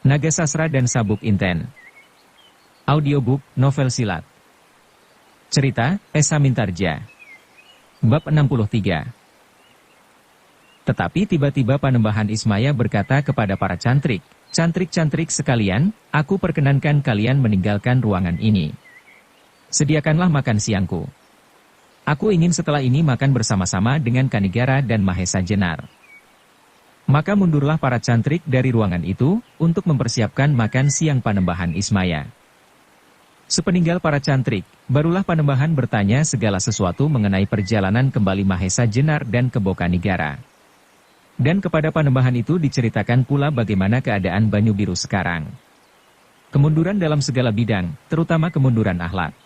Naga Sasra dan Sabuk Inten. Audiobook, novel silat. Cerita, Esa Mintarja. Bab 63. Tetapi tiba-tiba Panembahan Ismaya berkata kepada para cantrik, "Cantrik-cantrik sekalian, aku perkenankan kalian meninggalkan ruangan ini. Sediakanlah makan siangku. Aku ingin setelah ini makan bersama-sama dengan Kanigara dan Mahesa Jenar." Maka mundurlah para cantrik dari ruangan itu, untuk mempersiapkan makan siang Panembahan Ismaya. Sepeninggal para cantrik, barulah Panembahan bertanya segala sesuatu mengenai perjalanan kembali Mahesa Jenar dan Kebo Kanigara. Dan kepada Panembahan itu diceritakan pula bagaimana keadaan Banyu Biru sekarang. Kemunduran dalam segala bidang, terutama kemunduran akhlak.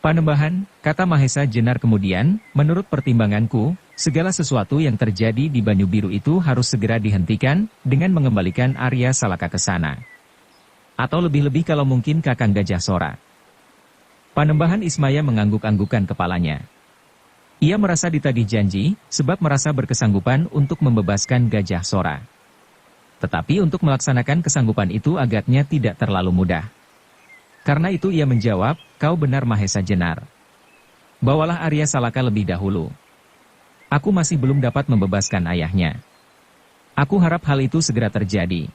"Panembahan," kata Mahesa Jenar kemudian, "menurut pertimbanganku, segala sesuatu yang terjadi di Banyu Biru itu harus segera dihentikan, dengan mengembalikan Arya Salaka ke sana. Atau lebih-lebih kalau mungkin Kakang Gajah Sora." Panembahan Ismaya mengangguk-anggukkan kepalanya. Ia merasa ditagih janji, sebab merasa berkesanggupan untuk membebaskan Gajah Sora. Tetapi untuk melaksanakan kesanggupan itu agaknya tidak terlalu mudah. Karena itu ia menjawab, "Kau benar Mahesa Jenar. Bawalah Arya Salaka lebih dahulu. Aku masih belum dapat membebaskan ayahnya. Aku harap hal itu segera terjadi.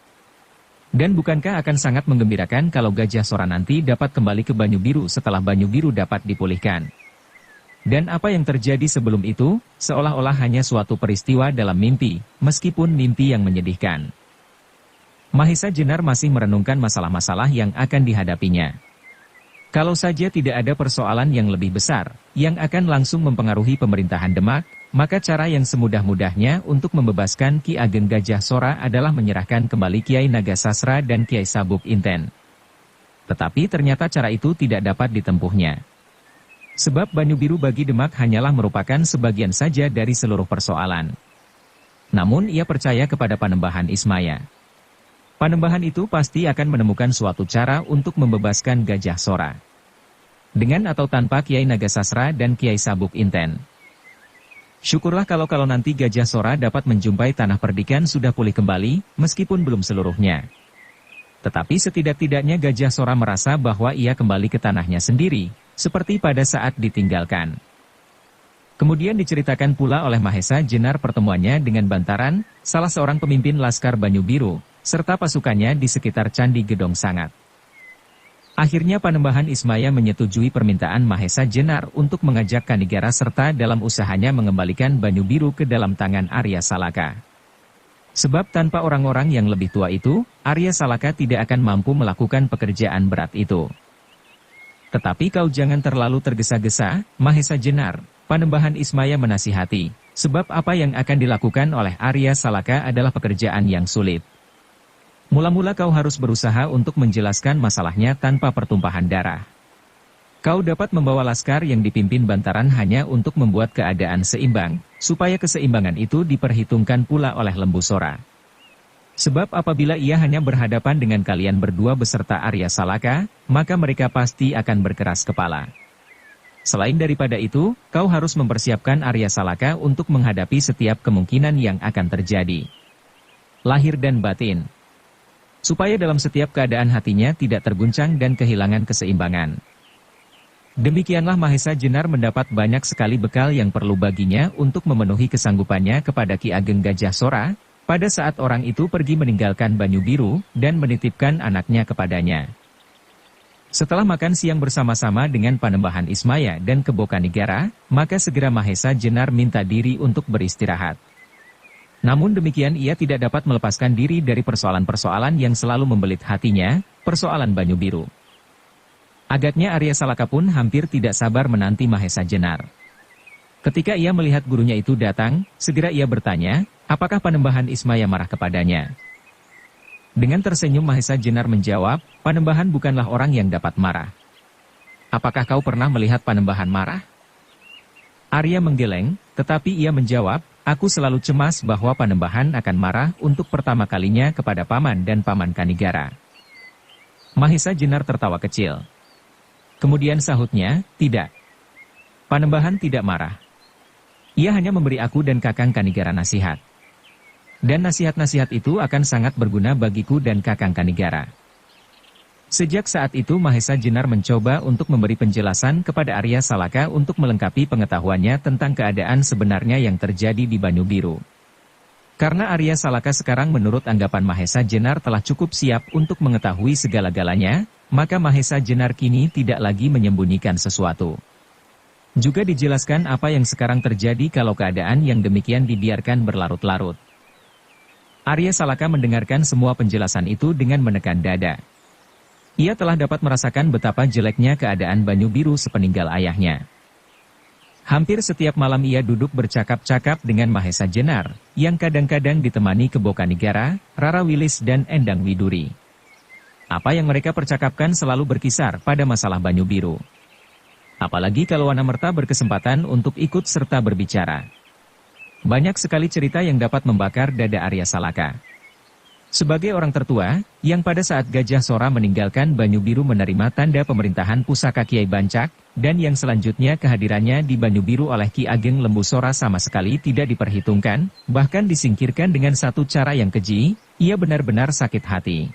Dan bukankah akan sangat menggembirakan kalau Gajah Sora nanti dapat kembali ke Banyu Biru setelah Banyu Biru dapat dipulihkan. Dan apa yang terjadi sebelum itu, seolah-olah hanya suatu peristiwa dalam mimpi, meskipun mimpi yang menyedihkan." Mahesa Jenar masih merenungkan masalah-masalah yang akan dihadapinya. Kalau saja tidak ada persoalan yang lebih besar, yang akan langsung mempengaruhi pemerintahan Demak, maka cara yang semudah-mudahnya untuk membebaskan Ki Ageng Gajah Sora adalah menyerahkan kembali Kiai Naga Sasra dan Kiai Sabuk Inten. Tetapi ternyata cara itu tidak dapat ditempuhnya. Sebab Banyu Biru bagi Demak hanyalah merupakan sebagian saja dari seluruh persoalan. Namun ia percaya kepada Panembahan Ismaya. Panembahan itu pasti akan menemukan suatu cara untuk membebaskan Gajah Sora. Dengan atau tanpa Kiai Naga Sasra dan Kiai Sabuk Inten. Syukurlah kalau nanti Gajah Sora dapat menjumpai tanah perdikan sudah pulih kembali, meskipun belum seluruhnya. Tetapi setidak-tidaknya Gajah Sora merasa bahwa ia kembali ke tanahnya sendiri, seperti pada saat ditinggalkan. Kemudian diceritakan pula oleh Mahesa Jenar pertemuannya dengan Bantaran, salah seorang pemimpin Laskar Banyu Biru, serta pasukannya di sekitar Candi Gedong Sangat. Akhirnya Panembahan Ismaya menyetujui permintaan Mahesa Jenar untuk mengajak Kanigara serta dalam usahanya mengembalikan Banyu Biru ke dalam tangan Arya Salaka. Sebab tanpa orang-orang yang lebih tua itu, Arya Salaka tidak akan mampu melakukan pekerjaan berat itu. "Tetapi kau jangan terlalu tergesa-gesa, Mahesa Jenar," Panembahan Ismaya menasihati, "sebab apa yang akan dilakukan oleh Arya Salaka adalah pekerjaan yang sulit. Mula-mula kau harus berusaha untuk menjelaskan masalahnya tanpa pertumpahan darah. Kau dapat membawa laskar yang dipimpin Bantaran hanya untuk membuat keadaan seimbang, supaya keseimbangan itu diperhitungkan pula oleh Lembu Sora. Sebab apabila ia hanya berhadapan dengan kalian berdua beserta Arya Salaka, maka mereka pasti akan berkeras kepala. Selain daripada itu, kau harus mempersiapkan Arya Salaka untuk menghadapi setiap kemungkinan yang akan terjadi. Lahir dan batin. Supaya dalam setiap keadaan hatinya tidak terguncang dan kehilangan keseimbangan." Demikianlah Mahesa Jenar mendapat banyak sekali bekal yang perlu baginya untuk memenuhi kesanggupannya kepada Ki Ageng Gajah Sora, pada saat orang itu pergi meninggalkan Banyu Biru, dan menitipkan anaknya kepadanya. Setelah makan siang bersama-sama dengan Panembahan Ismaya dan Kebo Kanigara, maka segera Mahesa Jenar minta diri untuk beristirahat. Namun demikian ia tidak dapat melepaskan diri dari persoalan-persoalan yang selalu membelit hatinya, persoalan Banyu Biru. Agaknya Arya Salaka pun hampir tidak sabar menanti Mahesa Jenar. Ketika ia melihat gurunya itu datang, segera ia bertanya, apakah Panembahan Ismaya marah kepadanya. Dengan tersenyum Mahesa Jenar menjawab, "Panembahan bukanlah orang yang dapat marah. Apakah kau pernah melihat Panembahan marah?" Arya menggeleng, tetapi ia menjawab, "Aku selalu cemas bahwa Panembahan akan marah untuk pertama kalinya kepada Paman dan Paman Kanigara." Mahesa Jenar tertawa kecil. Kemudian sahutnya, "Tidak. Panembahan tidak marah. Ia hanya memberi aku dan Kakang Kanigara nasihat. Dan nasihat-nasihat itu akan sangat berguna bagiku dan Kakang Kanigara. Sejak saat itu Mahesa Jenar mencoba untuk memberi penjelasan kepada Arya Salaka untuk melengkapi pengetahuannya tentang keadaan sebenarnya yang terjadi di Banyu Biru. Karena Arya Salaka sekarang menurut anggapan Mahesa Jenar telah cukup siap untuk mengetahui segala-galanya, maka Mahesa Jenar kini tidak lagi menyembunyikan sesuatu. Juga dijelaskan apa yang sekarang terjadi kalau keadaan yang demikian dibiarkan berlarut-larut. Arya Salaka mendengarkan semua penjelasan itu dengan menekan dada. Ia telah dapat merasakan betapa jeleknya keadaan Banyu Biru sepeninggal ayahnya. Hampir setiap malam ia duduk bercakap-cakap dengan Mahesa Jenar, yang kadang-kadang ditemani Kebo Kanigara, Rara Wilis dan Endang Widuri. Apa yang mereka percakapkan selalu berkisar pada masalah Banyu Biru. Apalagi kalau Wanamerta berkesempatan untuk ikut serta berbicara. Banyak sekali cerita yang dapat membakar dada Arya Salaka. Sebagai orang tertua, yang pada saat Gajah Sora meninggalkan Banyu Biru menerima tanda pemerintahan pusaka Kiai Bancak, dan yang selanjutnya kehadirannya di Banyu Biru oleh Ki Ageng Lembu Sora sama sekali tidak diperhitungkan, bahkan disingkirkan dengan satu cara yang keji, ia benar-benar sakit hati.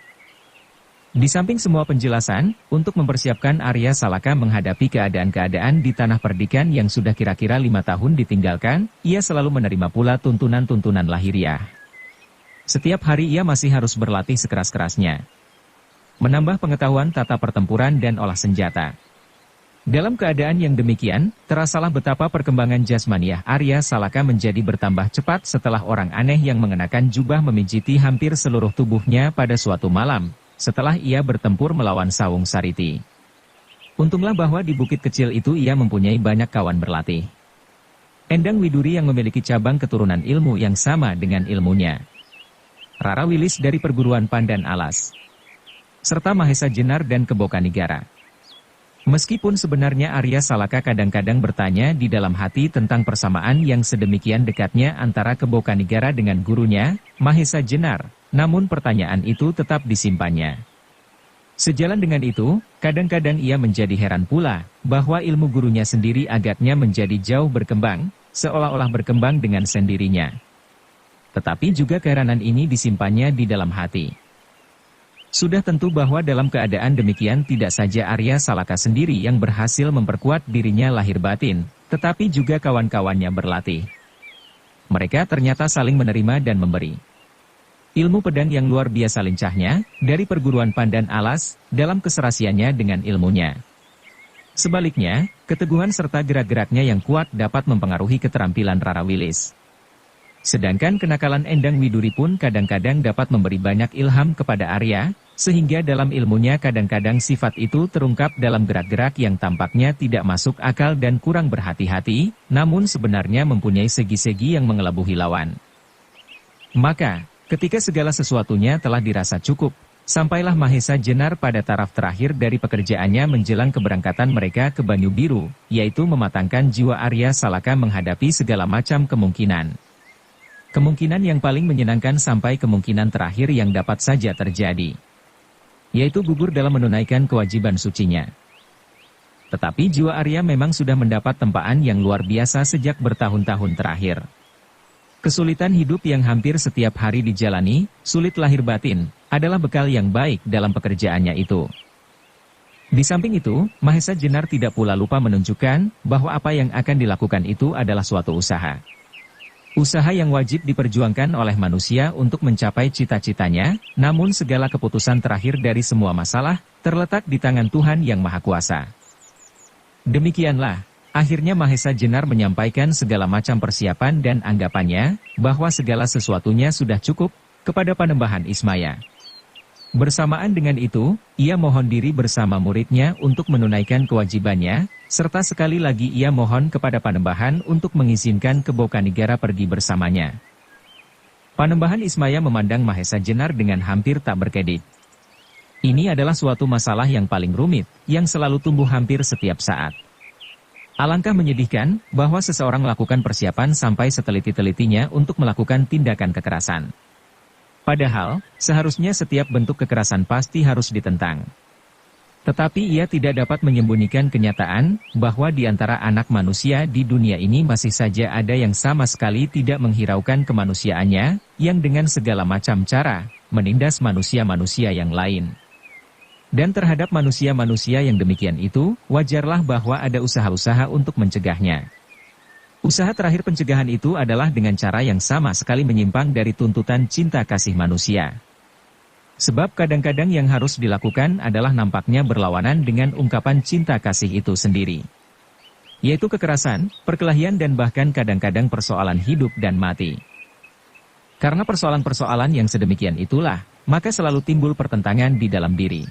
Di samping semua penjelasan, untuk mempersiapkan Arya Salaka menghadapi keadaan-keadaan di Tanah Perdikan yang sudah kira-kira 5 tahun ditinggalkan, ia selalu menerima pula tuntunan-tuntunan lahiriah. Setiap hari ia masih harus berlatih sekeras-kerasnya. Menambah pengetahuan tata pertempuran dan olah senjata. Dalam keadaan yang demikian, terasalah betapa perkembangan jasmaniah Arya Salaka menjadi bertambah cepat setelah orang aneh yang mengenakan jubah memijiti hampir seluruh tubuhnya pada suatu malam. Setelah ia bertempur melawan Sawung Sariti. Untunglah bahwa di bukit kecil itu ia mempunyai banyak kawan berlatih. Endang Widuri yang memiliki cabang keturunan ilmu yang sama dengan ilmunya. Rara Wilis dari perguruan Pandan Alas. Serta Mahesa Jenar dan Kebo Kanigara. Meskipun sebenarnya Arya Salaka kadang-kadang bertanya di dalam hati tentang persamaan yang sedemikian dekatnya antara Kebo Kanigara dengan gurunya, Mahesa Jenar, namun pertanyaan itu tetap disimpannya. Sejalan dengan itu, kadang-kadang ia menjadi heran pula, bahwa ilmu gurunya sendiri agaknya menjadi jauh berkembang, seolah-olah berkembang dengan sendirinya. Tetapi juga keheranan ini disimpannya di dalam hati. Sudah tentu bahwa dalam keadaan demikian tidak saja Arya Salaka sendiri yang berhasil memperkuat dirinya lahir batin, tetapi juga kawan-kawannya berlatih. Mereka ternyata saling menerima dan memberi. Ilmu pedang yang luar biasa lincahnya, dari perguruan Pandan Alas, dalam keserasiannya dengan ilmunya. Sebaliknya, keteguhan serta gerak-geraknya yang kuat dapat mempengaruhi keterampilan Rara Wilis. Sedangkan kenakalan Endang Widuri pun kadang-kadang dapat memberi banyak ilham kepada Arya, sehingga dalam ilmunya kadang-kadang sifat itu terungkap dalam gerak-gerak yang tampaknya tidak masuk akal dan kurang berhati-hati, namun sebenarnya mempunyai segi-segi yang mengelabuhi lawan. Maka, ketika segala sesuatunya telah dirasa cukup, sampailah Mahesa Jenar pada taraf terakhir dari pekerjaannya menjelang keberangkatan mereka ke Banyu Biru, yaitu mematangkan jiwa Arya Salaka menghadapi segala macam kemungkinan. Kemungkinan yang paling menyenangkan sampai kemungkinan terakhir yang dapat saja terjadi, yaitu gugur dalam menunaikan kewajiban sucinya. Tetapi jiwa Arya memang sudah mendapat tempaan yang luar biasa sejak bertahun-tahun terakhir. Kesulitan hidup yang hampir setiap hari dijalani, sulit lahir batin, adalah bekal yang baik dalam pekerjaannya itu. Di samping itu, Mahesa Jenar tidak pula lupa menunjukkan bahwa apa yang akan dilakukan itu adalah suatu usaha. Usaha yang wajib diperjuangkan oleh manusia untuk mencapai cita-citanya, namun segala keputusan terakhir dari semua masalah, terletak di tangan Tuhan Yang Maha Kuasa. Demikianlah, akhirnya Mahesa Jenar menyampaikan segala macam persiapan dan anggapannya, bahwa segala sesuatunya sudah cukup, kepada Panembahan Ismaya. Bersamaan dengan itu, ia mohon diri bersama muridnya untuk menunaikan kewajibannya, serta sekali lagi ia mohon kepada Panembahan untuk mengizinkan Kebo Kanigara pergi bersamanya. Panembahan Ismaya memandang Mahesa Jenar dengan hampir tak berkedip. Ini adalah suatu masalah yang paling rumit, yang selalu tumbuh hampir setiap saat. Alangkah menyedihkan, bahwa seseorang melakukan persiapan sampai seteliti-telitinya untuk melakukan tindakan kekerasan. Padahal, seharusnya setiap bentuk kekerasan pasti harus ditentang. Tetapi ia tidak dapat menyembunyikan kenyataan, bahwa di antara anak manusia di dunia ini masih saja ada yang sama sekali tidak menghiraukan kemanusiaannya, yang dengan segala macam cara, menindas manusia-manusia yang lain. Dan terhadap manusia-manusia yang demikian itu, wajarlah bahwa ada usaha-usaha untuk mencegahnya. Usaha terakhir pencegahan itu adalah dengan cara yang sama sekali menyimpang dari tuntutan cinta kasih manusia. Sebab kadang-kadang yang harus dilakukan adalah nampaknya berlawanan dengan ungkapan cinta kasih itu sendiri. Yaitu kekerasan, perkelahian dan bahkan kadang-kadang persoalan hidup dan mati. Karena persoalan-persoalan yang sedemikian itulah, maka selalu timbul pertentangan di dalam diri.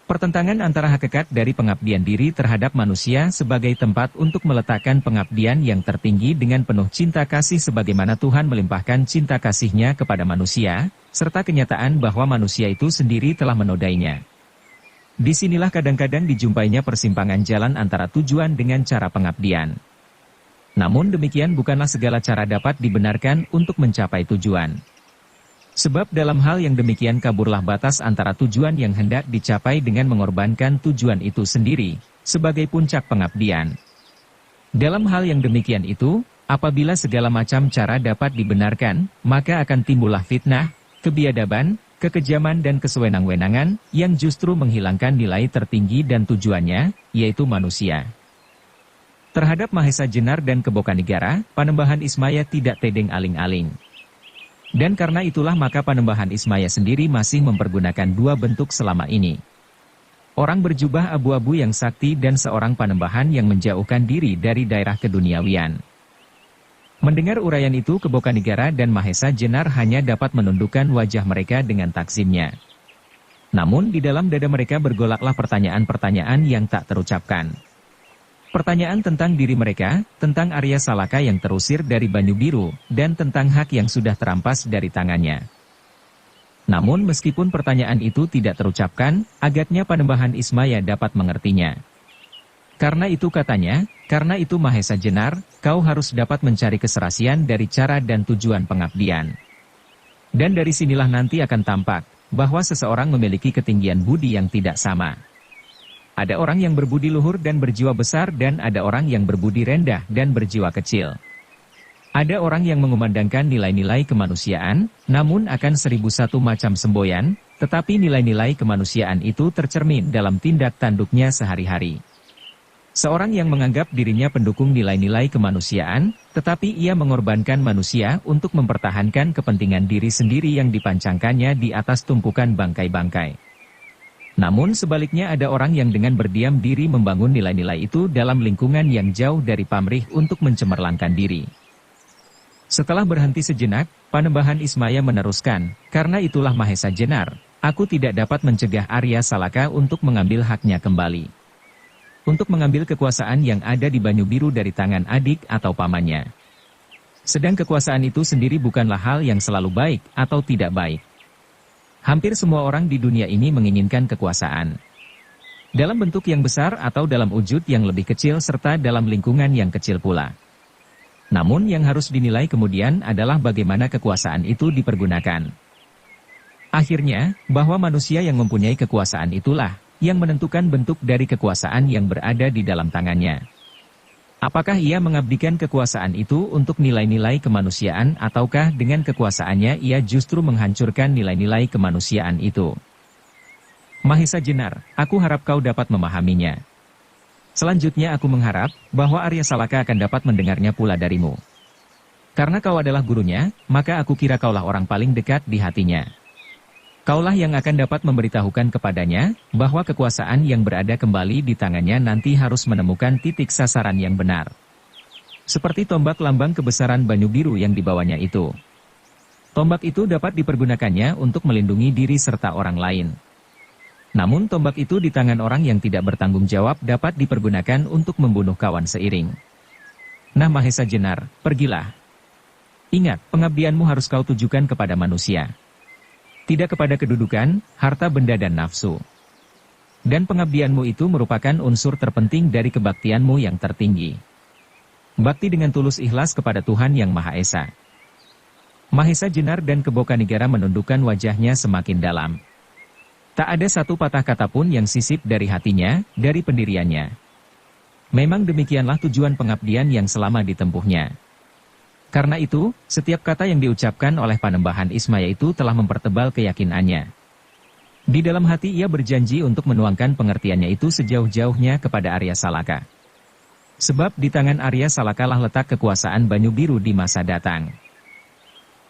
Pertentangan antara hakikat dari pengabdian diri terhadap manusia sebagai tempat untuk meletakkan pengabdian yang tertinggi dengan penuh cinta kasih sebagaimana Tuhan melimpahkan cinta kasih-Nya kepada manusia, serta kenyataan bahwa manusia itu sendiri telah menodainya. Disinilah kadang-kadang dijumpainya persimpangan jalan antara tujuan dengan cara pengabdian. Namun demikian bukanlah segala cara dapat dibenarkan untuk mencapai tujuan. Sebab dalam hal yang demikian kaburlah batas antara tujuan yang hendak dicapai dengan mengorbankan tujuan itu sendiri, sebagai puncak pengabdian. Dalam hal yang demikian itu, apabila segala macam cara dapat dibenarkan, maka akan timbullah fitnah, kebiadaban, kekejaman dan kesewenang-wenangan, yang justru menghilangkan nilai tertinggi dan tujuannya, yaitu manusia. Terhadap Mahesa Jenar dan Kebokanegara, Panembahan Ismaya tidak tedeng aling-aling. Dan karena itulah maka Panembahan Ismaya sendiri masih mempergunakan dua bentuk selama ini. Orang berjubah abu-abu yang sakti dan seorang Panembahan yang menjauhkan diri dari daerah keduniawian. Mendengar uraian itu Kebokanegara dan Mahesa Jenar hanya dapat menundukkan wajah mereka dengan takzimnya. Namun di dalam dada mereka bergolaklah pertanyaan-pertanyaan yang tak terucapkan. Pertanyaan tentang diri mereka, tentang Arya Salaka yang terusir dari Banyu Biru, dan tentang hak yang sudah terampas dari tangannya. Namun meskipun pertanyaan itu tidak terucapkan, agaknya Panembahan Ismaya dapat mengertinya. Karena itu katanya, karena itu Mahesa Jenar, kau harus dapat mencari keserasian dari cara dan tujuan pengabdian. Dan dari sinilah nanti akan tampak, bahwa seseorang memiliki ketinggian budi yang tidak sama. Ada orang yang berbudi luhur dan berjiwa besar dan ada orang yang berbudi rendah dan berjiwa kecil. Ada orang yang mengumandangkan nilai-nilai kemanusiaan, namun akan 1001 macam semboyan, tetapi nilai-nilai kemanusiaan itu tercermin dalam tindak tanduknya sehari-hari. Seorang yang menganggap dirinya pendukung nilai-nilai kemanusiaan, tetapi ia mengorbankan manusia untuk mempertahankan kepentingan diri sendiri yang dipancangkannya di atas tumpukan bangkai-bangkai. Namun sebaliknya ada orang yang dengan berdiam diri membangun nilai-nilai itu dalam lingkungan yang jauh dari pamrih untuk mencemerlangkan diri. Setelah berhenti sejenak, Panembahan Ismaya meneruskan, karena itulah Mahesa Jenar, aku tidak dapat mencegah Arya Salaka untuk mengambil haknya kembali. Untuk mengambil kekuasaan yang ada di Banyu Biru dari tangan adik atau pamannya. Sedang kekuasaan itu sendiri bukanlah hal yang selalu baik atau tidak baik. Hampir semua orang di dunia ini menginginkan kekuasaan. Dalam bentuk yang besar atau dalam wujud yang lebih kecil serta dalam lingkungan yang kecil pula. Namun yang harus dinilai kemudian adalah bagaimana kekuasaan itu dipergunakan. Akhirnya, bahwa manusia yang mempunyai kekuasaan itulah, yang menentukan bentuk dari kekuasaan yang berada di dalam tangannya. Apakah ia mengabdikan kekuasaan itu untuk nilai-nilai kemanusiaan ataukah dengan kekuasaannya ia justru menghancurkan nilai-nilai kemanusiaan itu? Mahesa Jenar, aku harap kau dapat memahaminya. Selanjutnya aku mengharap bahwa Arya Salaka akan dapat mendengarnya pula darimu. Karena kau adalah gurunya, maka aku kira kaulah orang paling dekat di hatinya. Kaulah yang akan dapat memberitahukan kepadanya, bahwa kekuasaan yang berada kembali di tangannya nanti harus menemukan titik sasaran yang benar. Seperti tombak lambang kebesaran Banyu Biru yang dibawanya itu. Tombak itu dapat dipergunakannya untuk melindungi diri serta orang lain. Namun tombak itu di tangan orang yang tidak bertanggung jawab dapat dipergunakan untuk membunuh kawan seiring. Nah Mahesa Jenar, pergilah. Ingat, pengabdianmu harus kau tujukan kepada manusia. Tidak kepada kedudukan, harta benda dan nafsu. Dan pengabdianmu itu merupakan unsur terpenting dari kebaktianmu yang tertinggi. Bakti dengan tulus ikhlas kepada Tuhan Yang Maha Esa. Mahesa Jenar dan Kebokanegara menundukkan wajahnya semakin dalam. Tak ada satu patah kata pun yang sisip dari hatinya, dari pendiriannya. Memang demikianlah tujuan pengabdian yang selama ditempuhnya. Karena itu, setiap kata yang diucapkan oleh Panembahan Ismaya itu telah mempertebal keyakinannya. Di dalam hati ia berjanji untuk menuangkan pengertiannya itu sejauh-jauhnya kepada Arya Salaka. Sebab di tangan Arya Salaka lah letak kekuasaan Banyu Biru di masa datang.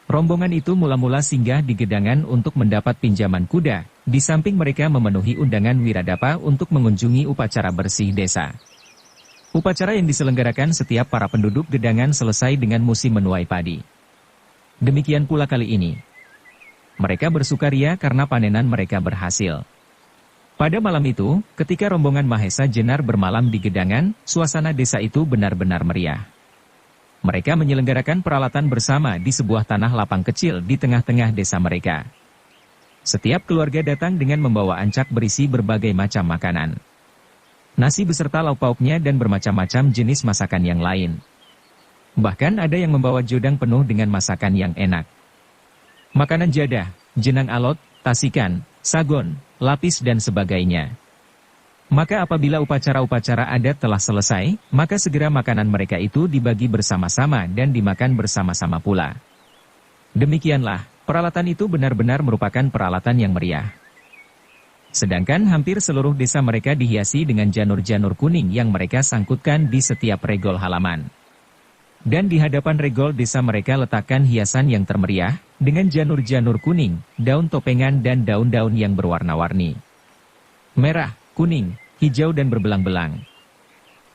Rombongan itu mula-mula singgah di Gedangan untuk mendapat pinjaman kuda, di samping mereka memenuhi undangan Wiradapa untuk mengunjungi upacara bersih desa. Upacara yang diselenggarakan setiap para penduduk Gedangan selesai dengan musim menuai padi. Demikian pula kali ini. Mereka bersukaria karena panenan mereka berhasil. Pada malam itu, ketika rombongan Mahesa Jenar bermalam di Gedangan, suasana desa itu benar-benar meriah. Mereka menyelenggarakan peralatan bersama di sebuah tanah lapang kecil di tengah-tengah desa mereka. Setiap keluarga datang dengan membawa ancak berisi berbagai macam makanan. Nasi beserta lauk pauknya dan bermacam-macam jenis masakan yang lain. Bahkan ada yang membawa jodang penuh dengan masakan yang enak. Makanan jadah, jenang alot, tasikan, sagon, lapis dan sebagainya. Maka apabila upacara-upacara adat telah selesai, maka segera makanan mereka itu dibagi bersama-sama dan dimakan bersama-sama pula. Demikianlah, peralatan itu benar-benar merupakan peralatan yang meriah. Sedangkan hampir seluruh desa mereka dihiasi dengan janur-janur kuning yang mereka sangkutkan di setiap regol halaman. Dan di hadapan regol desa mereka letakkan hiasan yang termeriah, dengan janur-janur kuning, daun topengan dan daun-daun yang berwarna-warni. Merah, kuning, hijau dan berbelang-belang.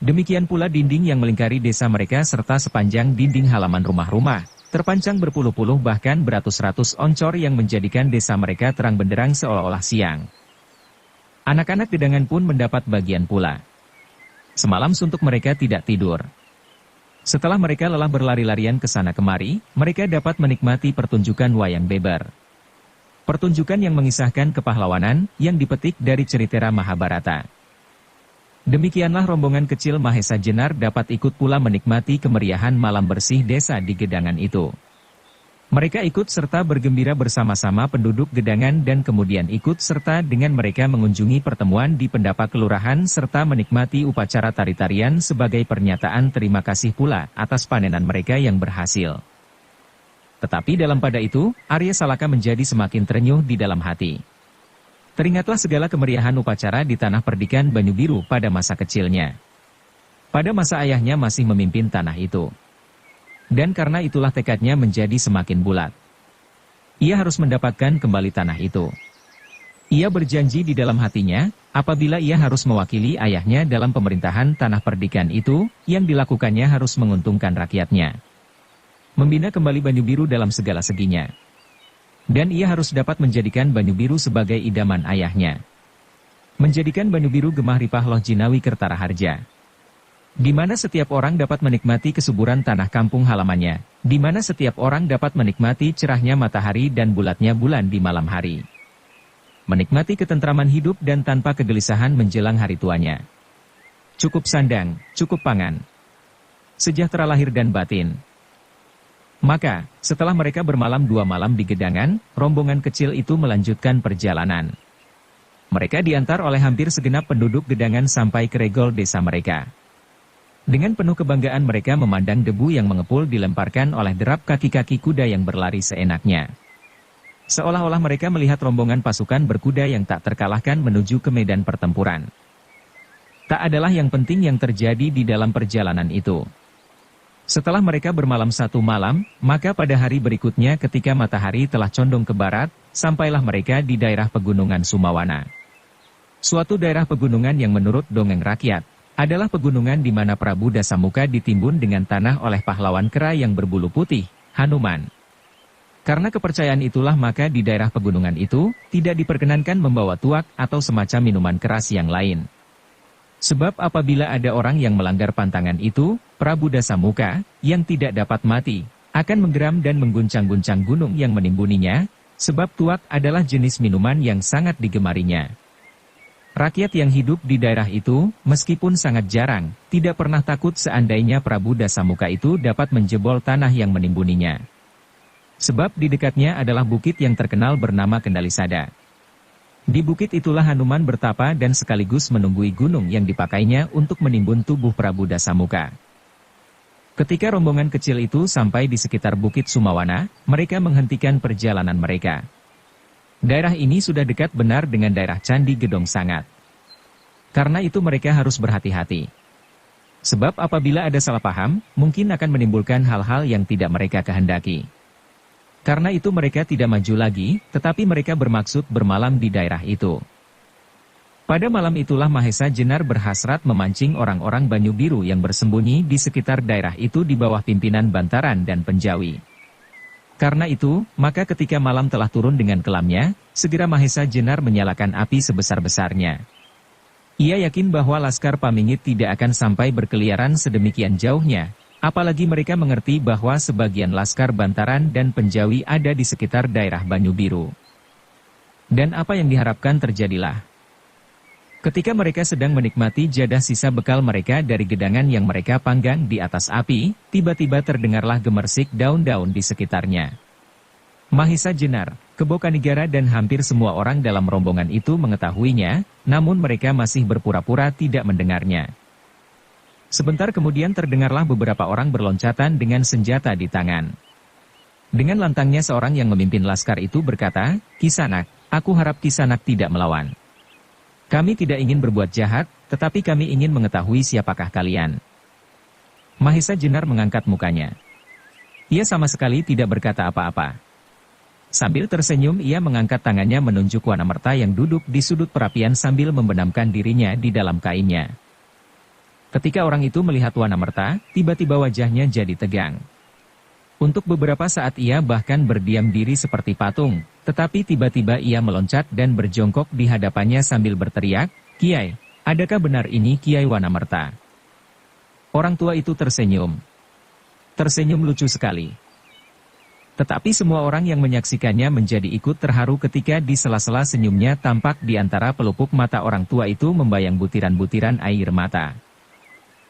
Demikian pula dinding yang melingkari desa mereka serta sepanjang dinding halaman rumah-rumah, terpancang berpuluh-puluh bahkan beratus-ratus oncor yang menjadikan desa mereka terang benderang seolah-olah siang. Anak-anak Gedangan pun mendapat bagian pula. Semalam suntuk mereka tidak tidur. Setelah mereka lelah berlari-larian ke sana kemari, mereka dapat menikmati pertunjukan wayang beber. Pertunjukan yang mengisahkan kepahlawanan yang dipetik dari Ceritera Mahabharata. Demikianlah rombongan kecil Mahesa Jenar dapat ikut pula menikmati kemeriahan malam bersih desa di Gedangan itu. Mereka ikut serta bergembira bersama-sama penduduk Gedangan dan kemudian ikut serta dengan mereka mengunjungi pertemuan di pendapat kelurahan serta menikmati upacara tari-tarian sebagai pernyataan terima kasih pula atas panenan mereka yang berhasil. Tetapi dalam pada itu, Arya Salaka menjadi semakin terenyuh di dalam hati. Teringatlah segala kemeriahan upacara di tanah perdikan Banyu Biru pada masa kecilnya. Pada masa ayahnya masih memimpin tanah itu. Dan karena itulah tekadnya menjadi semakin bulat. Ia harus mendapatkan kembali tanah itu. Ia berjanji di dalam hatinya, apabila ia harus mewakili ayahnya dalam pemerintahan tanah perdikan itu, yang dilakukannya harus menguntungkan rakyatnya. Membina kembali Banyu Biru dalam segala seginya. Dan ia harus dapat menjadikan Banyu Biru sebagai idaman ayahnya. Menjadikan Banyu Biru Gemah Ripah Loh Jinawi Kertara Harja. Di mana setiap orang dapat menikmati kesuburan tanah kampung halamannya, di mana setiap orang dapat menikmati cerahnya matahari dan bulatnya bulan di malam hari. Menikmati ketentraman hidup dan tanpa kegelisahan menjelang hari tuanya. Cukup sandang, cukup pangan. Sejahtera lahir dan batin. Maka, setelah mereka bermalam 2 malam di Gedangan, rombongan kecil itu melanjutkan perjalanan. Mereka diantar oleh hampir segenap penduduk Gedangan sampai ke regol desa mereka. Dengan penuh kebanggaan mereka memandang debu yang mengepul dilemparkan oleh derap kaki-kaki kuda yang berlari seenaknya. Seolah-olah mereka melihat rombongan pasukan berkuda yang tak terkalahkan menuju ke medan pertempuran. Tak adalah yang penting yang terjadi di dalam perjalanan itu. Setelah mereka bermalam 1 malam, maka pada hari berikutnya ketika matahari telah condong ke barat, sampailah mereka di daerah pegunungan Sumawana. Suatu daerah pegunungan yang menurut dongeng rakyat, adalah pegunungan di mana Prabu Dasamuka ditimbun dengan tanah oleh pahlawan kera yang berbulu putih, Hanuman. Karena kepercayaan itulah maka di daerah pegunungan itu, tidak diperkenankan membawa tuak atau semacam minuman keras yang lain. Sebab apabila ada orang yang melanggar pantangan itu, Prabu Dasamuka, yang tidak dapat mati, akan menggeram dan mengguncang-guncang gunung yang menimbuninya, sebab tuak adalah jenis minuman yang sangat digemarinya. Rakyat yang hidup di daerah itu, meskipun sangat jarang, tidak pernah takut seandainya Prabu Dasamuka itu dapat menjebol tanah yang menimbuninya. Sebab di dekatnya adalah bukit yang terkenal bernama Kendalisada. Di bukit itulah Hanuman bertapa dan sekaligus menunggui gunung yang dipakainya untuk menimbun tubuh Prabu Dasamuka. Ketika rombongan kecil itu sampai di sekitar Bukit Sumawana, mereka menghentikan perjalanan mereka. Daerah ini sudah dekat benar dengan daerah Candi Gedong Sangat. Karena itu mereka harus berhati-hati. Sebab apabila ada salah paham, mungkin akan menimbulkan hal-hal yang tidak mereka kehendaki. Karena itu mereka tidak maju lagi, tetapi mereka bermaksud bermalam di daerah itu. Pada malam itulah Mahesa Jenar berhasrat memancing orang-orang Banyu Biru yang bersembunyi di sekitar daerah itu di bawah pimpinan Bantaran dan Penjawi. Karena itu, maka ketika malam telah turun dengan kelamnya, segera Mahesa Jenar menyalakan api sebesar-besarnya. Ia yakin bahwa Laskar Pamingit tidak akan sampai berkeliaran sedemikian jauhnya, apalagi mereka mengerti bahwa sebagian Laskar Bantaran dan Penjawi ada di sekitar daerah Banyu Biru. Dan apa yang diharapkan terjadilah. Ketika mereka sedang menikmati jadah sisa bekal mereka dari gedangan yang mereka panggang di atas api, tiba-tiba terdengarlah gemersik daun-daun di sekitarnya. Mahesa Jenar, Kebo Kanigara dan hampir semua orang dalam rombongan itu mengetahuinya, namun mereka masih berpura-pura tidak mendengarnya. Sebentar kemudian terdengarlah beberapa orang berloncatan dengan senjata di tangan. Dengan lantangnya seorang yang memimpin laskar itu berkata, "Kisanak, aku harap Kisanak tidak melawan. Kami tidak ingin berbuat jahat, tetapi kami ingin mengetahui siapakah kalian." Mahesa Jenar mengangkat mukanya. Ia sama sekali tidak berkata apa-apa. Sambil tersenyum ia mengangkat tangannya menunjuk Wanamerta yang duduk di sudut perapian sambil membenamkan dirinya di dalam kainnya. Ketika orang itu melihat Wanamerta, tiba-tiba wajahnya jadi tegang. Untuk beberapa saat ia bahkan berdiam diri seperti patung, tetapi tiba-tiba ia meloncat dan berjongkok di hadapannya sambil berteriak, "Kiai, adakah benar ini Kiai Wanamerta?" Orang tua itu tersenyum. Tersenyum lucu sekali. Tetapi semua orang yang menyaksikannya menjadi ikut terharu ketika di sela-sela senyumnya tampak di antara pelupuk mata orang tua itu membayang butiran-butiran air mata.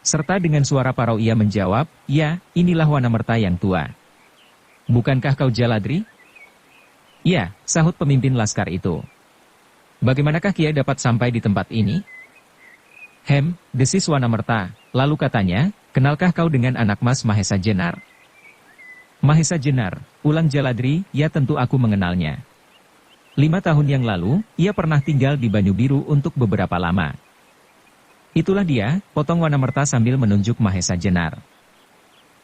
Serta dengan suara parau ia menjawab, "Ya, inilah Wanamerta yang tua. Bukankah kau Jaladri?" "Ya," sahut pemimpin laskar itu. "Bagaimanakah Kiai dapat sampai di tempat ini?" Desis Wanamerta, lalu katanya, "Kenalkah kau dengan anak Mas Mahesa Jenar?" "Mahesa Jenar," ulang Jaladri, "ya tentu aku mengenalnya. 5 tahun yang lalu, ia pernah tinggal di Banyu Biru untuk beberapa lama." "Itulah dia," potong Wanamerta sambil menunjuk Mahesa Jenar.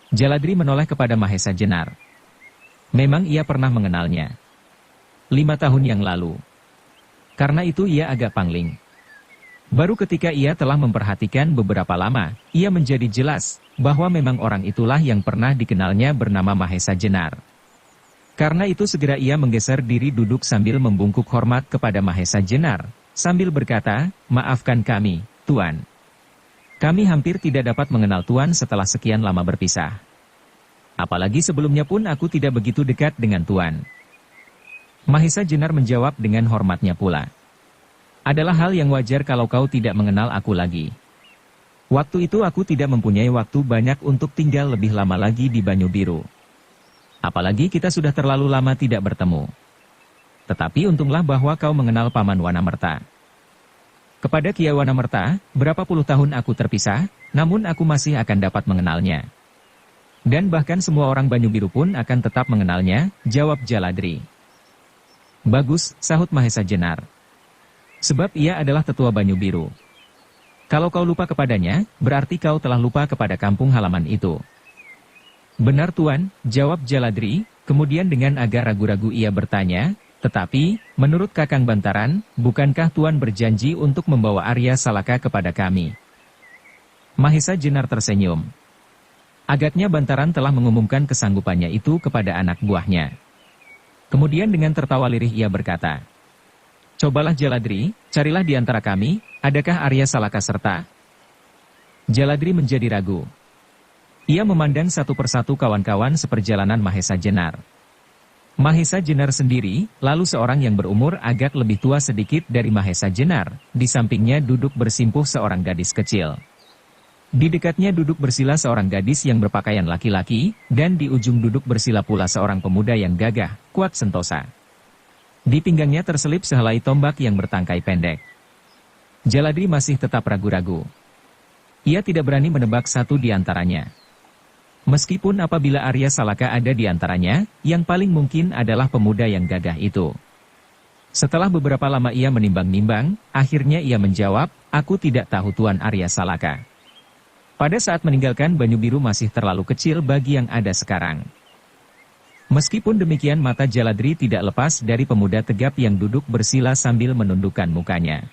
Jaladri menoleh kepada Mahesa Jenar. Memang ia pernah mengenalnya. 5 tahun yang lalu. Karena itu ia agak pangling. Baru ketika ia telah memperhatikan beberapa lama, ia menjadi jelas bahwa memang orang itulah yang pernah dikenalnya bernama Mahesa Jenar. Karena itu segera ia menggeser diri duduk sambil membungkuk hormat kepada Mahesa Jenar, sambil berkata, "Maafkan kami, Tuan. Kami hampir tidak dapat mengenal Tuan setelah sekian lama berpisah. Apalagi sebelumnya pun aku tidak begitu dekat dengan Tuan." Mahesa Jenar menjawab dengan hormatnya pula. "Adalah hal yang wajar kalau kau tidak mengenal aku lagi. Waktu itu aku tidak mempunyai waktu banyak untuk tinggal lebih lama lagi di Banyu Biru. Apalagi kita sudah terlalu lama tidak bertemu. Tetapi untunglah bahwa kau mengenal Paman Wanamerta. Kepada Kiai Wanamerta, berapa puluh tahun aku terpisah, namun aku masih akan dapat mengenalnya. Dan bahkan semua orang Banyu Biru pun akan tetap mengenalnya," jawab Jaladri. "Bagus," sahut Mahesa Jenar. "Sebab ia adalah tetua Banyu Biru. Kalau kau lupa kepadanya, berarti kau telah lupa kepada kampung halaman itu." "Benar Tuan," jawab Jaladri, kemudian dengan agak ragu-ragu ia bertanya, "Tetapi, menurut Kakang Bantaran, bukankah Tuan berjanji untuk membawa Arya Salaka kepada kami?" Mahesa Jenar tersenyum. Agaknya Bantaran telah mengumumkan kesanggupannya itu kepada anak buahnya. Kemudian dengan tertawa lirih ia berkata, "Cobalah Jaladri, carilah di antara kami, adakah Arya Salaka serta?" Jaladri menjadi ragu. Ia memandang satu persatu kawan-kawan seperjalanan Mahesa Jenar. Mahesa Jenar sendiri, lalu seorang yang berumur agak lebih tua sedikit dari Mahesa Jenar, di sampingnya duduk bersimpuh seorang gadis kecil. Di dekatnya duduk bersila seorang gadis yang berpakaian laki-laki, dan di ujung duduk bersila pula seorang pemuda yang gagah, kuat sentosa. Di pinggangnya terselip sehelai tombak yang bertangkai pendek. Jaladri masih tetap ragu-ragu. Ia tidak berani menebak satu di antaranya. Meskipun apabila Arya Salaka ada di antaranya, yang paling mungkin adalah pemuda yang gagah itu. Setelah beberapa lama ia menimbang-nimbang, akhirnya ia menjawab, "Aku tidak tahu Tuan Arya Salaka. Pada saat meninggalkan Banyu Biru masih terlalu kecil bagi yang ada sekarang." Meskipun demikian mata Jaladri tidak lepas dari pemuda tegap yang duduk bersila sambil menundukkan mukanya.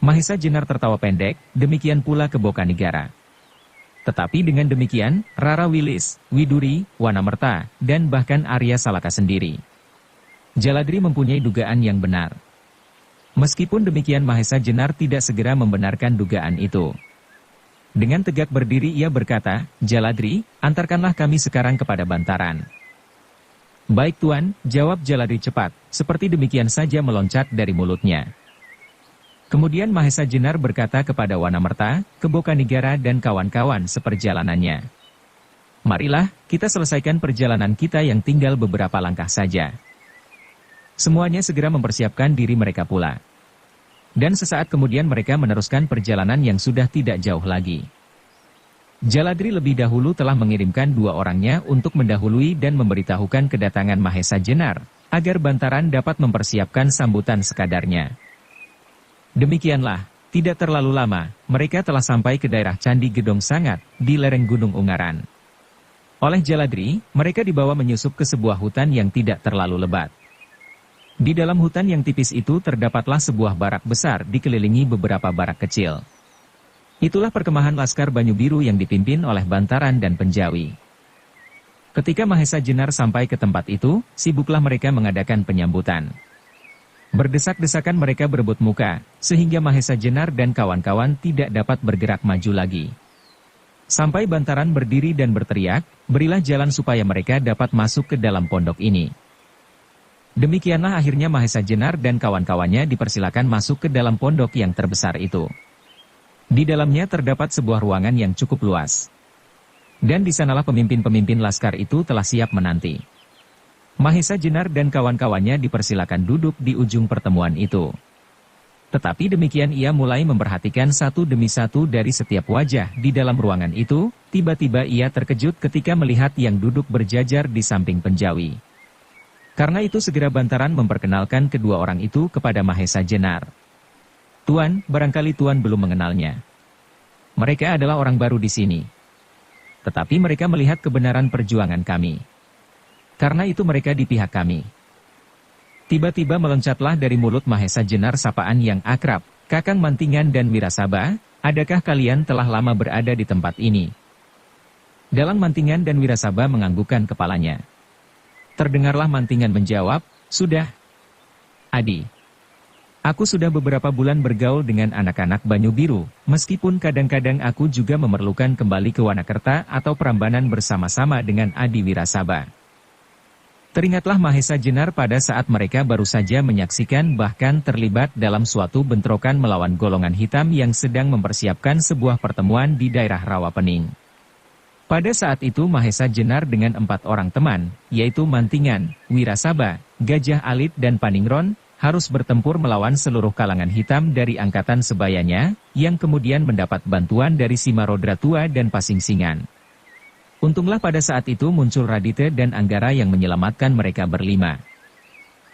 Mahesa Jenar tertawa pendek, demikian pula Kebokanegara. Tetapi dengan demikian, Rara Wilis, Widuri, Wanamerta, dan bahkan Arya Salaka sendiri. Jaladri mempunyai dugaan yang benar. Meskipun demikian Mahesa Jenar tidak segera membenarkan dugaan itu. Dengan tegak berdiri ia berkata, "Jaladri, antarkanlah kami sekarang kepada Bantaran." "Baik Tuan," jawab Jaladri cepat, seperti demikian saja meloncat dari mulutnya. Kemudian Mahesa Jenar berkata kepada Wanamerta, Kebokanegara dan kawan-kawan seperjalanannya. "Marilah, kita selesaikan perjalanan kita yang tinggal beberapa langkah saja." Semuanya segera mempersiapkan diri mereka pula. Dan sesaat kemudian mereka meneruskan perjalanan yang sudah tidak jauh lagi. Jaladri lebih dahulu telah mengirimkan 2 orangnya untuk mendahului dan memberitahukan kedatangan Mahesa Jenar, agar Bantaran dapat mempersiapkan sambutan sekadarnya. Demikianlah, tidak terlalu lama, mereka telah sampai ke daerah Candi Gedong Sangat, di lereng Gunung Ungaran. Oleh Jaladri, mereka dibawa menyusup ke sebuah hutan yang tidak terlalu lebat. Di dalam hutan yang tipis itu terdapatlah sebuah barak besar dikelilingi beberapa barak kecil. Itulah perkemahan Laskar Banyu Biru yang dipimpin oleh Bantaran dan Penjawi. Ketika Mahesa Jenar sampai ke tempat itu, sibuklah mereka mengadakan penyambutan. Berdesak-desakan mereka berebut muka, sehingga Mahesa Jenar dan kawan-kawan tidak dapat bergerak maju lagi. Sampai Bantaran berdiri dan berteriak, "Berilah jalan supaya mereka dapat masuk ke dalam pondok ini." Demikianlah akhirnya Mahesa Jenar dan kawan-kawannya dipersilakan masuk ke dalam pondok yang terbesar itu. Di dalamnya terdapat sebuah ruangan yang cukup luas. Dan di sanalah pemimpin-pemimpin laskar itu telah siap menanti. Mahesa Jenar dan kawan-kawannya dipersilakan duduk di ujung pertemuan itu. Tetapi demikian ia mulai memperhatikan satu demi satu dari setiap wajah di dalam ruangan itu, tiba-tiba ia terkejut ketika melihat yang duduk berjajar di samping Penjawi. Karena itu segera Bantaran memperkenalkan kedua orang itu kepada Mahesa Jenar. "Tuan, barangkali Tuan belum mengenalnya. Mereka adalah orang baru di sini. Tetapi mereka melihat kebenaran perjuangan kami. Karena itu mereka di pihak kami." Tiba-tiba meloncatlah dari mulut Mahesa Jenar sapaan yang akrab, "Kakang Mantingan dan Wirasaba, adakah kalian telah lama berada di tempat ini?" Dalang Mantingan dan Wirasaba menganggukkan kepalanya. Terdengarlah Mantingan menjawab, "Sudah, Adi. Aku sudah beberapa bulan bergaul dengan anak-anak Banyu Biru, meskipun kadang-kadang aku juga memerlukan kembali ke Wanakerta atau Prambanan bersama-sama dengan Adi Wirasaba." Teringatlah Mahesa Jenar pada saat mereka baru saja menyaksikan bahkan terlibat dalam suatu bentrokan melawan golongan hitam yang sedang mempersiapkan sebuah pertemuan di daerah Rawapening. Pada saat itu Mahesa Jenar dengan 4 orang teman, yaitu Mantingan, Wirasaba, Gajah Alit dan Paningron, harus bertempur melawan seluruh kalangan hitam dari angkatan sebayanya, yang kemudian mendapat bantuan dari Simarodra Tua dan Pasingsingan. Untunglah pada saat itu muncul Radite dan Anggara yang menyelamatkan mereka berlima.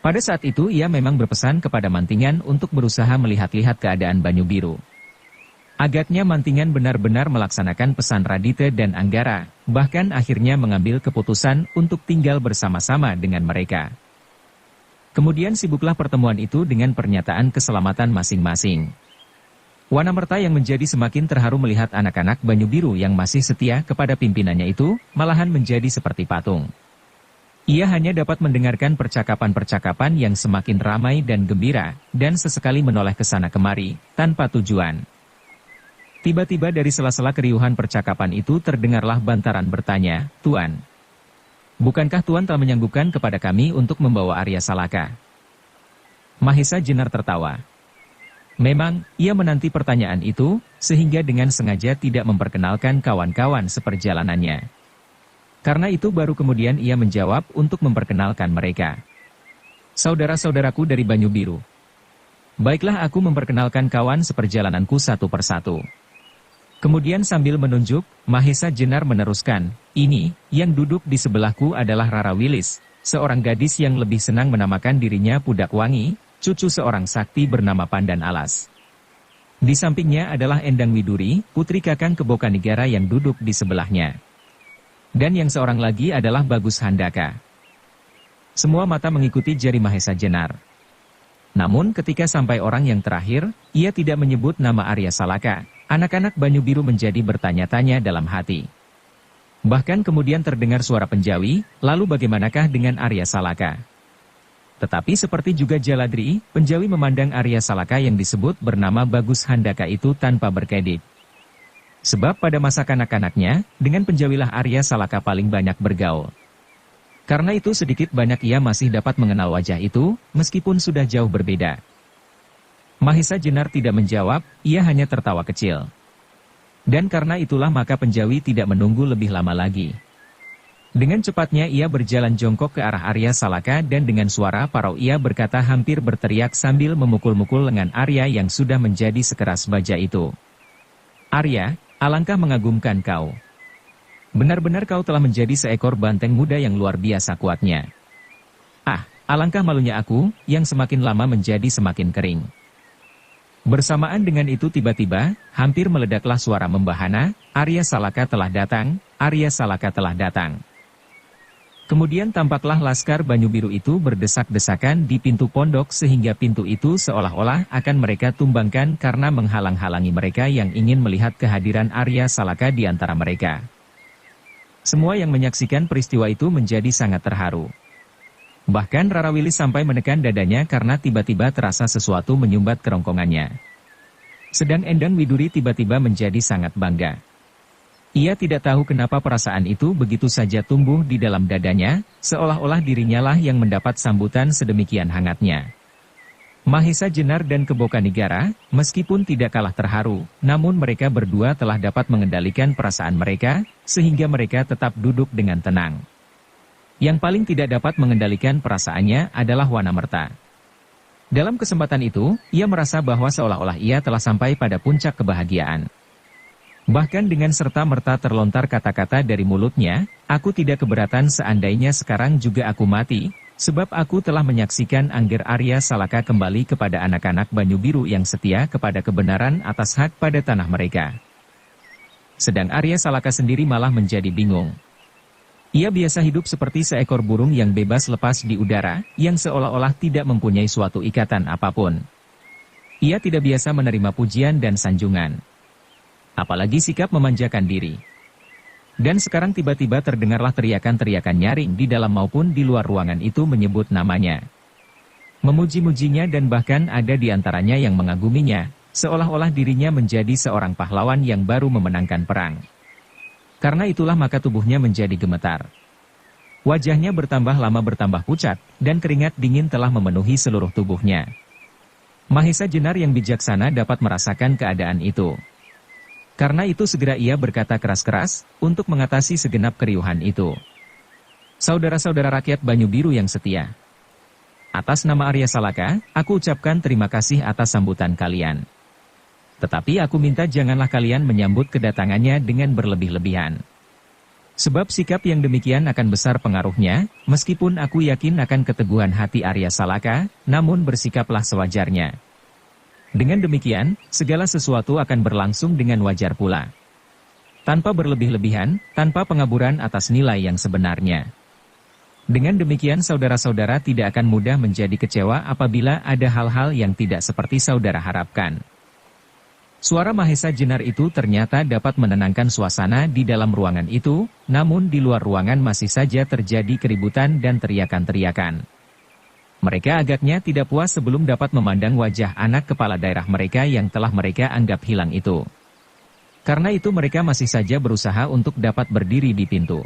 Pada saat itu ia memang berpesan kepada Mantingan untuk berusaha melihat-lihat keadaan Banyu Biru. Agaknya Mantingan benar-benar melaksanakan pesan Radite dan Anggara, bahkan akhirnya mengambil keputusan untuk tinggal bersama-sama dengan mereka. Kemudian sibuklah pertemuan itu dengan pernyataan keselamatan masing-masing. Wanamerta yang menjadi semakin terharu melihat anak-anak Banyu Biru yang masih setia kepada pimpinannya itu, malahan menjadi seperti patung. Ia hanya dapat mendengarkan percakapan-percakapan yang semakin ramai dan gembira, dan sesekali menoleh ke sana kemari, tanpa tujuan. Tiba-tiba dari sela-sela keriuhan percakapan itu terdengarlah Bantaran bertanya, "Tuan, bukankah Tuan telah menyanggupkan kepada kami untuk membawa Arya Salaka?" Mahesa Jenar tertawa. Memang, ia menanti pertanyaan itu, sehingga dengan sengaja tidak memperkenalkan kawan-kawan seperjalanannya. Karena itu baru kemudian ia menjawab untuk memperkenalkan mereka. Saudara-saudaraku dari Banyu Biru. Baiklah, aku memperkenalkan kawan seperjalananku satu persatu. Kemudian sambil menunjuk, Mahesa Jenar meneruskan, ini, yang duduk di sebelahku adalah Rara Wilis, seorang gadis yang lebih senang menamakan dirinya Pudak Wangi, cucu seorang sakti bernama Pandan Alas. Di sampingnya adalah Endang Widuri, putri Kakang Kebokanigara yang duduk di sebelahnya. Dan yang seorang lagi adalah Bagus Handaka. Semua mata mengikuti jari Mahesa Jenar. Namun ketika sampai orang yang terakhir, ia tidak menyebut nama Arya Salaka. Anak-anak Banyu Biru menjadi bertanya-tanya dalam hati. Bahkan kemudian terdengar suara penjawi, lalu bagaimanakah dengan Arya Salaka? Tetapi seperti juga Jaladri, penjawi memandang Arya Salaka yang disebut bernama Bagus Handaka itu tanpa berkedip. Sebab pada masa kanak-kanaknya, dengan penjawilah Arya Salaka paling banyak bergaul. Karena itu sedikit banyak ia masih dapat mengenal wajah itu, meskipun sudah jauh berbeda. Mahesa Jenar tidak menjawab, ia hanya tertawa kecil. Dan karena itulah maka penjawi tidak menunggu lebih lama lagi. Dengan cepatnya ia berjalan jongkok ke arah Arya Salaka dan dengan suara parau ia berkata hampir berteriak sambil memukul-mukul lengan Arya yang sudah menjadi sekeras baja itu. Arya, alangkah mengagumkan kau. Benar-benar kau telah menjadi seekor banteng muda yang luar biasa kuatnya. Ah, alangkah malunya aku, yang semakin lama menjadi semakin kering. Bersamaan dengan itu tiba-tiba, hampir meledaklah suara membahana, Arya Salaka telah datang, Arya Salaka telah datang. Kemudian tampaklah laskar Banyu Biru itu berdesak-desakan di pintu pondok sehingga pintu itu seolah-olah akan mereka tumbangkan karena menghalang-halangi mereka yang ingin melihat kehadiran Arya Salaka di antara mereka. Semua yang menyaksikan peristiwa itu menjadi sangat terharu. Bahkan Rara Wilis sampai menekan dadanya karena tiba-tiba terasa sesuatu menyumbat kerongkongannya. Sedang Endang Widuri tiba-tiba menjadi sangat bangga. Ia tidak tahu kenapa perasaan itu begitu saja tumbuh di dalam dadanya, seolah-olah dirinya lah yang mendapat sambutan sedemikian hangatnya. Mahesa Jenar dan Kebokanigara, meskipun tidak kalah terharu, namun mereka berdua telah dapat mengendalikan perasaan mereka, sehingga mereka tetap duduk dengan tenang. Yang paling tidak dapat mengendalikan perasaannya adalah Wanamerta. Dalam kesempatan itu, ia merasa bahwa seolah-olah ia telah sampai pada puncak kebahagiaan. Bahkan dengan serta-merta terlontar kata-kata dari mulutnya, aku tidak keberatan seandainya sekarang juga aku mati, sebab aku telah menyaksikan Angger Arya Salaka kembali kepada anak-anak Banyu Biru yang setia kepada kebenaran atas hak pada tanah mereka. Sedang Arya Salaka sendiri malah menjadi bingung. Ia biasa hidup seperti seekor burung yang bebas lepas di udara, yang seolah-olah tidak mempunyai suatu ikatan apapun. Ia tidak biasa menerima pujian dan sanjungan. Apalagi sikap memanjakan diri. Dan sekarang tiba-tiba terdengarlah teriakan-teriakan nyaring di dalam maupun di luar ruangan itu menyebut namanya. Memuji-mujinya dan bahkan ada di antaranya yang mengaguminya, seolah-olah dirinya menjadi seorang pahlawan yang baru memenangkan perang. Karena itulah maka tubuhnya menjadi gemetar. Wajahnya bertambah lama bertambah pucat, dan keringat dingin telah memenuhi seluruh tubuhnya. Mahesa Jenar yang bijaksana dapat merasakan keadaan itu. Karena itu segera ia berkata keras-keras, untuk mengatasi segenap keriuhan itu. Saudara-saudara rakyat Banyu Biru yang setia. Atas nama Arya Salaka, aku ucapkan terima kasih atas sambutan kalian. Tetapi aku minta janganlah kalian menyambut kedatangannya dengan berlebih-lebihan. Sebab sikap yang demikian akan besar pengaruhnya, meskipun aku yakin akan keteguhan hati Arya Salaka, namun bersikaplah sewajarnya. Dengan demikian, segala sesuatu akan berlangsung dengan wajar pula. Tanpa berlebih-lebihan, tanpa pengaburan atas nilai yang sebenarnya. Dengan demikian saudara-saudara tidak akan mudah menjadi kecewa apabila ada hal-hal yang tidak seperti saudara harapkan. Suara Mahesa Jenar itu ternyata dapat menenangkan suasana di dalam ruangan itu, namun di luar ruangan masih saja terjadi keributan dan teriakan-teriakan. Mereka agaknya tidak puas sebelum dapat memandang wajah anak kepala daerah mereka yang telah mereka anggap hilang itu. Karena itu mereka masih saja berusaha untuk dapat berdiri di pintu.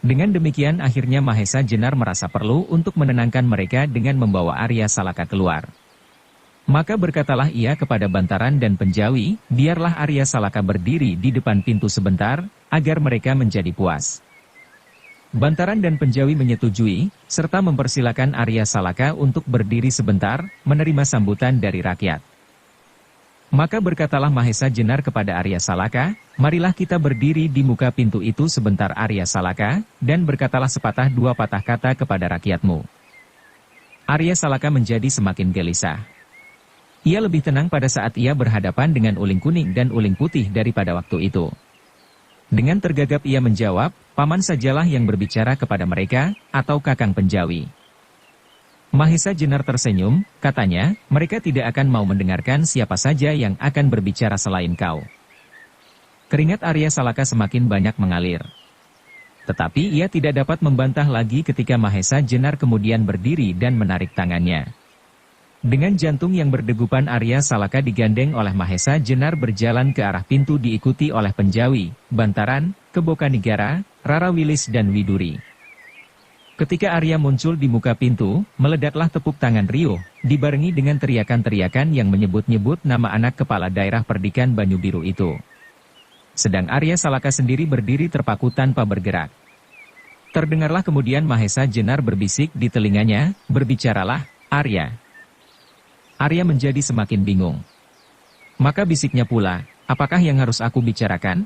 Dengan demikian akhirnya Mahesa Jenar merasa perlu untuk menenangkan mereka dengan membawa Arya Salaka keluar. Maka berkatalah ia kepada Bantaran dan Penjawi, biarlah Arya Salaka berdiri di depan pintu sebentar, agar mereka menjadi puas. Bantaran dan Penjawi menyetujui, serta mempersilakan Arya Salaka untuk berdiri sebentar, menerima sambutan dari rakyat. Maka berkatalah Mahesa Jenar kepada Arya Salaka, marilah kita berdiri di muka pintu itu sebentar Arya Salaka, dan berkatalah sepatah dua patah kata kepada rakyatmu. Arya Salaka menjadi semakin gelisah. Ia lebih tenang pada saat ia berhadapan dengan Uling Kuning dan Uling Putih daripada waktu itu. Dengan tergagap ia menjawab, paman sajalah yang berbicara kepada mereka, atau Kakang Penjawi. Mahesa Jenar tersenyum, katanya, mereka tidak akan mau mendengarkan siapa saja yang akan berbicara selain kau. Keringat Arya Salaka semakin banyak mengalir. Tetapi ia tidak dapat membantah lagi ketika Mahesa Jenar kemudian berdiri dan menarik tangannya. Dengan jantung yang berdegupan Arya Salaka digandeng oleh Mahesa Jenar berjalan ke arah pintu diikuti oleh Penjawi, Bantaran, Kebokanigara, Rara Wilis dan Widuri. Ketika Arya muncul di muka pintu, meledaklah tepuk tangan riuh, dibarengi dengan teriakan-teriakan yang menyebut-nyebut nama anak kepala daerah Perdikan Banyu Biru itu. Sedang Arya Salaka sendiri berdiri terpaku tanpa bergerak. Terdengarlah kemudian Mahesa Jenar berbisik di telinganya, berbicaralah, Arya. Arya menjadi semakin bingung. Maka bisiknya pula, apakah yang harus aku bicarakan?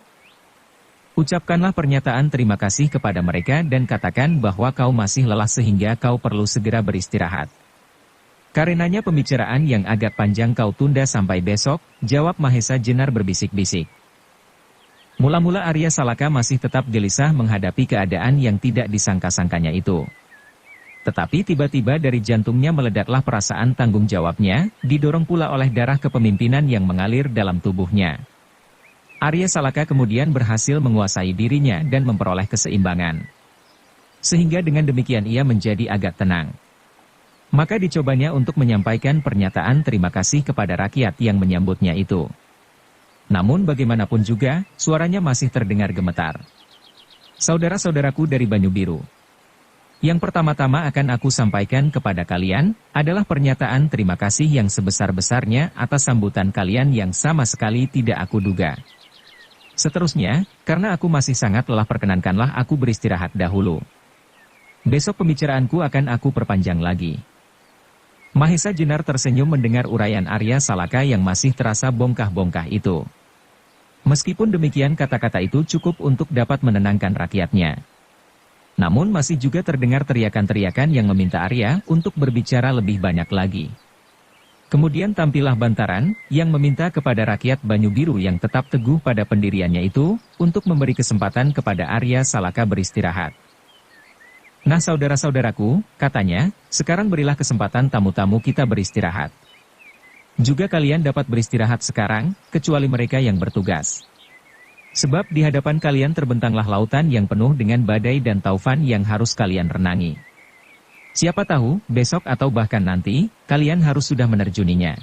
Ucapkanlah pernyataan terima kasih kepada mereka dan katakan bahwa kau masih lelah sehingga kau perlu segera beristirahat. Karenanya pembicaraan yang agak panjang kau tunda sampai besok, jawab Mahesa Jenar berbisik-bisik. Mula-mula Arya Salaka masih tetap gelisah menghadapi keadaan yang tidak disangka-sangkanya itu. Tetapi tiba-tiba dari jantungnya meledaklah perasaan tanggung jawabnya, didorong pula oleh darah kepemimpinan yang mengalir dalam tubuhnya. Arya Salaka kemudian berhasil menguasai dirinya dan memperoleh keseimbangan. Sehingga dengan demikian ia menjadi agak tenang. Maka dicobanya untuk menyampaikan pernyataan terima kasih kepada rakyat yang menyambutnya itu. Namun bagaimanapun juga, suaranya masih terdengar gemetar. Saudara-saudaraku dari Banyu Biru. Yang pertama-tama akan aku sampaikan kepada kalian, adalah pernyataan terima kasih yang sebesar-besarnya atas sambutan kalian yang sama sekali tidak aku duga. Seterusnya, karena aku masih sangat lelah perkenankanlah aku beristirahat dahulu. Besok pembicaraanku akan aku perpanjang lagi. Mahesa Jenar tersenyum mendengar uraian Arya Salaka yang masih terasa bongkah-bongkah itu. Meskipun demikian kata-kata itu cukup untuk dapat menenangkan rakyatnya. Namun masih juga terdengar teriakan-teriakan yang meminta Arya untuk berbicara lebih banyak lagi. Kemudian tampillah Bantaran, yang meminta kepada rakyat Banyu Biru yang tetap teguh pada pendiriannya itu, untuk memberi kesempatan kepada Arya Salaka beristirahat. Nah saudara-saudaraku, katanya, sekarang berilah kesempatan tamu-tamu kita beristirahat. Juga kalian dapat beristirahat sekarang, kecuali mereka yang bertugas. Sebab di hadapan kalian terbentanglah lautan yang penuh dengan badai dan taufan yang harus kalian renangi. Siapa tahu, besok atau bahkan nanti, kalian harus sudah menerjuninya.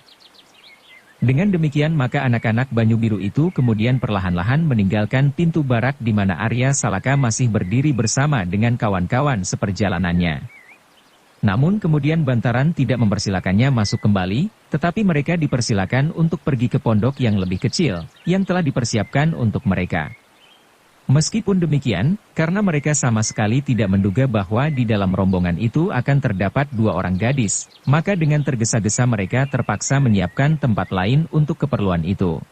Dengan demikian maka anak-anak Banyu Biru itu kemudian perlahan-lahan meninggalkan pintu barak di mana Arya Salaka masih berdiri bersama dengan kawan-kawan seperjalanannya. Namun kemudian Bantaran tidak mempersilakannya masuk kembali, tetapi mereka dipersilakan untuk pergi ke pondok yang lebih kecil, yang telah dipersiapkan untuk mereka. Meskipun demikian, karena mereka sama sekali tidak menduga bahwa di dalam rombongan itu akan terdapat dua orang gadis, maka dengan tergesa-gesa mereka terpaksa menyiapkan tempat lain untuk keperluan itu.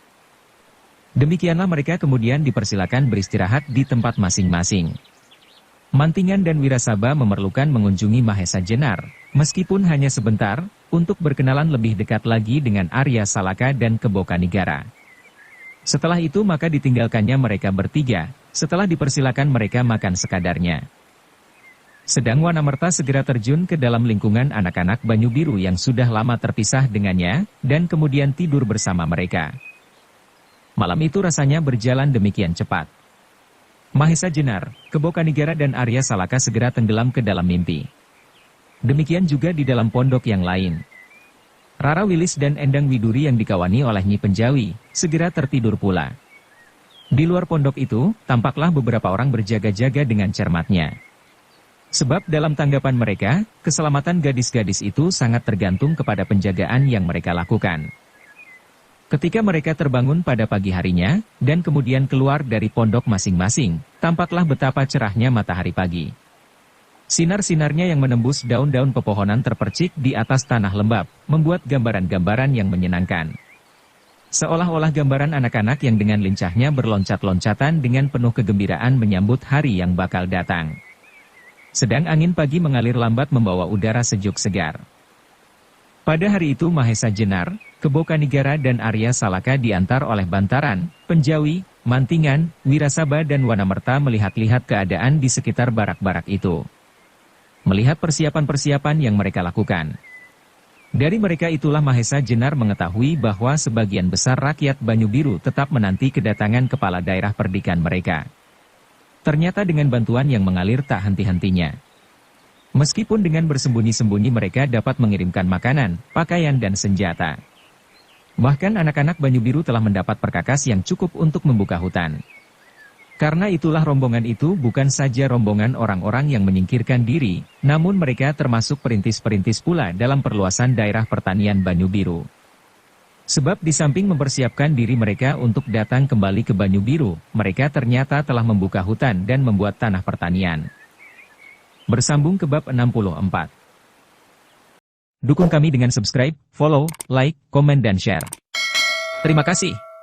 Demikianlah mereka kemudian dipersilakan beristirahat di tempat masing-masing. Mantingan dan Wirasaba memerlukan mengunjungi Mahesa Jenar, meskipun hanya sebentar, untuk berkenalan lebih dekat lagi dengan Arya Salaka dan Kebokanigara. Setelah itu maka ditinggalkannya mereka bertiga, setelah dipersilakan mereka makan sekadarnya. Sedang Wanamerta segera terjun ke dalam lingkungan anak-anak Banyu Biru yang sudah lama terpisah dengannya, dan kemudian tidur bersama mereka. Malam itu rasanya berjalan demikian cepat. Mahesa Jenar, Kebokanigara dan Arya Salaka segera tenggelam ke dalam mimpi. Demikian juga di dalam pondok yang lain. Rara Wilis dan Endang Widuri yang dikawani oleh Nyi Penjawi, segera tertidur pula. Di luar pondok itu, tampaklah beberapa orang berjaga-jaga dengan cermatnya. Sebab dalam tanggapan mereka, keselamatan gadis-gadis itu sangat tergantung kepada penjagaan yang mereka lakukan. Ketika mereka terbangun pada pagi harinya, dan kemudian keluar dari pondok masing-masing, tampaklah betapa cerahnya matahari pagi. Sinar-sinarnya yang menembus daun-daun pepohonan terpercik di atas tanah lembab, membuat gambaran-gambaran yang menyenangkan. Seolah-olah gambaran anak-anak yang dengan lincahnya berloncat-loncatan dengan penuh kegembiraan menyambut hari yang bakal datang. Sedang angin pagi mengalir lambat membawa udara sejuk segar. Pada hari itu Mahesa Jenar, Kebo Kanigara dan Arya Salaka diantar oleh Bantaran, Penjawi, Mantingan, Wirasaba dan Wanamerta melihat-lihat keadaan di sekitar barak-barak itu. Melihat persiapan-persiapan yang mereka lakukan. Dari mereka itulah Mahesa Jenar mengetahui bahwa sebagian besar rakyat Banyu Biru tetap menanti kedatangan kepala daerah perdikan mereka. Ternyata dengan bantuan yang mengalir tak henti-hentinya. Meskipun dengan bersembunyi-sembunyi mereka dapat mengirimkan makanan, pakaian dan senjata. Bahkan anak-anak Banyu Biru telah mendapat perkakas yang cukup untuk membuka hutan. Karena itulah rombongan itu bukan saja rombongan orang-orang yang menyingkirkan diri, namun mereka termasuk perintis-perintis pula dalam perluasan daerah pertanian Banyu Biru. Sebab di samping mempersiapkan diri mereka untuk datang kembali ke Banyu Biru, mereka ternyata telah membuka hutan dan membuat tanah pertanian. Bersambung ke bab 64. Dukung kami dengan subscribe, follow, like, komen dan share. Terima kasih.